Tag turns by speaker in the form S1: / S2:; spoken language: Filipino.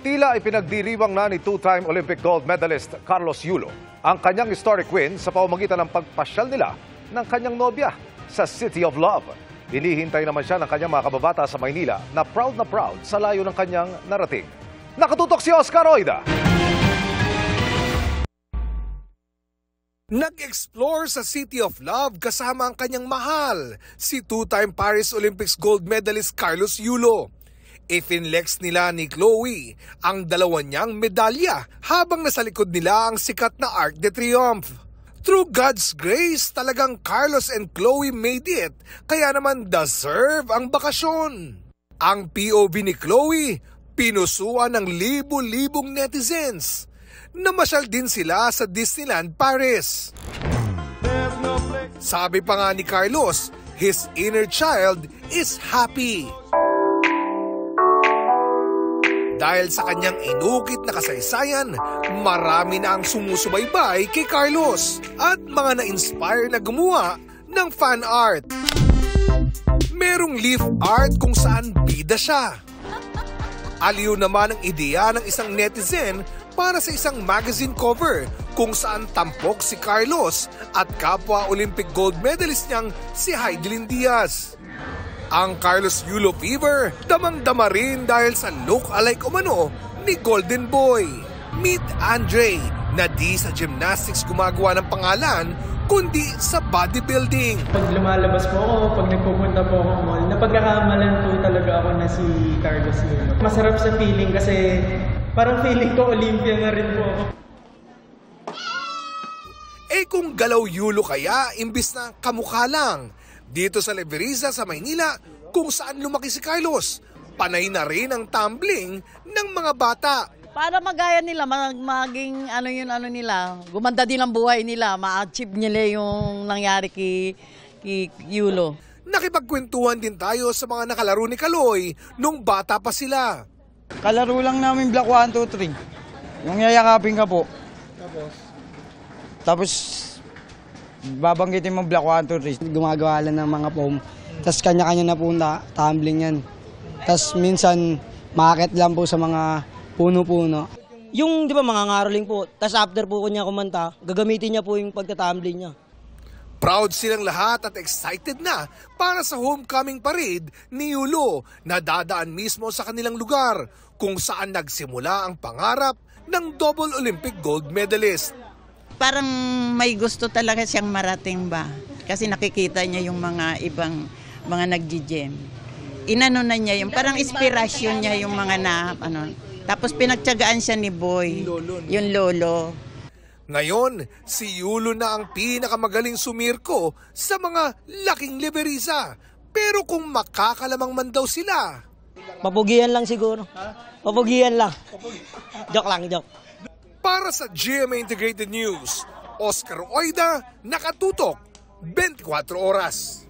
S1: Tila ipinagdiriwang na ni two-time Olympic gold medalist Carlos Yulo ang kanyang historic win sa pamamagitan ng pagpasyal nila ng kanyang nobya sa City of Love. Hinihintay naman siya ng kanyang mga kababata sa Maynila na proud sa layo ng kanyang narating. Nakatutok si Oscar Oida.
S2: Nag-explore sa City of Love kasama ang kanyang mahal, si two-time Paris Olympics gold medalist Carlos Yulo. Ifinlex nila ni Chloe ang dalawa niyang medalya habang nasa likod nila ang sikat na Arc de Triomphe. Through God's grace, talagang Carlos and Chloe made it, kaya naman deserve ang bakasyon. Ang POV ni Chloe, pinusuan ng libo-libong netizens. Namasyal din sila sa Disneyland Paris. Sabi pa nga ni Carlos, his inner child is happy. Dahil sa kanyang inukit na kasaysayan, marami na ang sumusubaybay kay Carlos at mga na-inspire na gumawa ng fan art. Merong leaf art kung saan bida siya. Aliw naman ang ideya ng isang netizen para sa isang magazine cover kung saan tampok si Carlos at kapwa Olympic gold medalist niyang si Heidelin Diaz. Ang Carlos Yulo fever, damang-dama rin dahil sa look-alike umano ni Golden Boy. Meet Andre, na di sa gymnastics gumagawa ng pangalan, kundi sa bodybuilding.
S3: Pag lumalabas po ako, pag nagpupunta po ako mall, napagkakamalan po talaga ako na si Carlos Yulo. Masarap sa feeling kasi parang feeling ko Olympia nga rin po ako.
S2: Eh kung galaw Yulo kaya, imbis na kamukha lang. Dito sa Leveriza sa Maynila, kung saan lumaki si Carlos, panay na rin ang tumbling ng mga bata.
S4: Para magaya nila, maging nila, gumanda din ang buhay nila, ma-achieve nila yung nangyari kay Yulo.
S2: Nakipagkwentuhan din tayo sa mga nakalaro ni Kaloy nung bata pa sila.
S5: Kalaro lang namin Block 1, 2, 3. Yung yayakapin ka po. Tapos babanggitin mo Block 1, 2, 3. Gumagawa lang ng mga foam. Tapos kanya-kanya na po tumbling yan. Tapos minsan makakit lang po sa mga puno-puno.
S6: Yung di ba mga ngaroling po, tapos after po niya kumanta, gagamitin niya po yung pagtatumbling niya.
S2: Proud silang lahat at excited na para sa homecoming parade ni Yulo na dadaan mismo sa kanilang lugar kung saan nagsimula ang pangarap ng double Olympic gold medalist.
S7: Parang may gusto talaga siyang marating ba? Kasi nakikita niya yung mga ibang mga nagji-gym. Inano na niya yung parang inspirasyon niya yung mga Tapos pinagtiyagaan siya ni Boy, yung lolo.
S2: Ngayon, si Yulo na ang pinakamagaling sumirko sa mga laking Leveriza. Pero kung makakalamang man daw sila,
S6: Papugian lang siguro. Papugian lang. Joke lang, joke.
S2: Para sa GMA Integrated News, Oscar Oida, nakatutok 24 oras.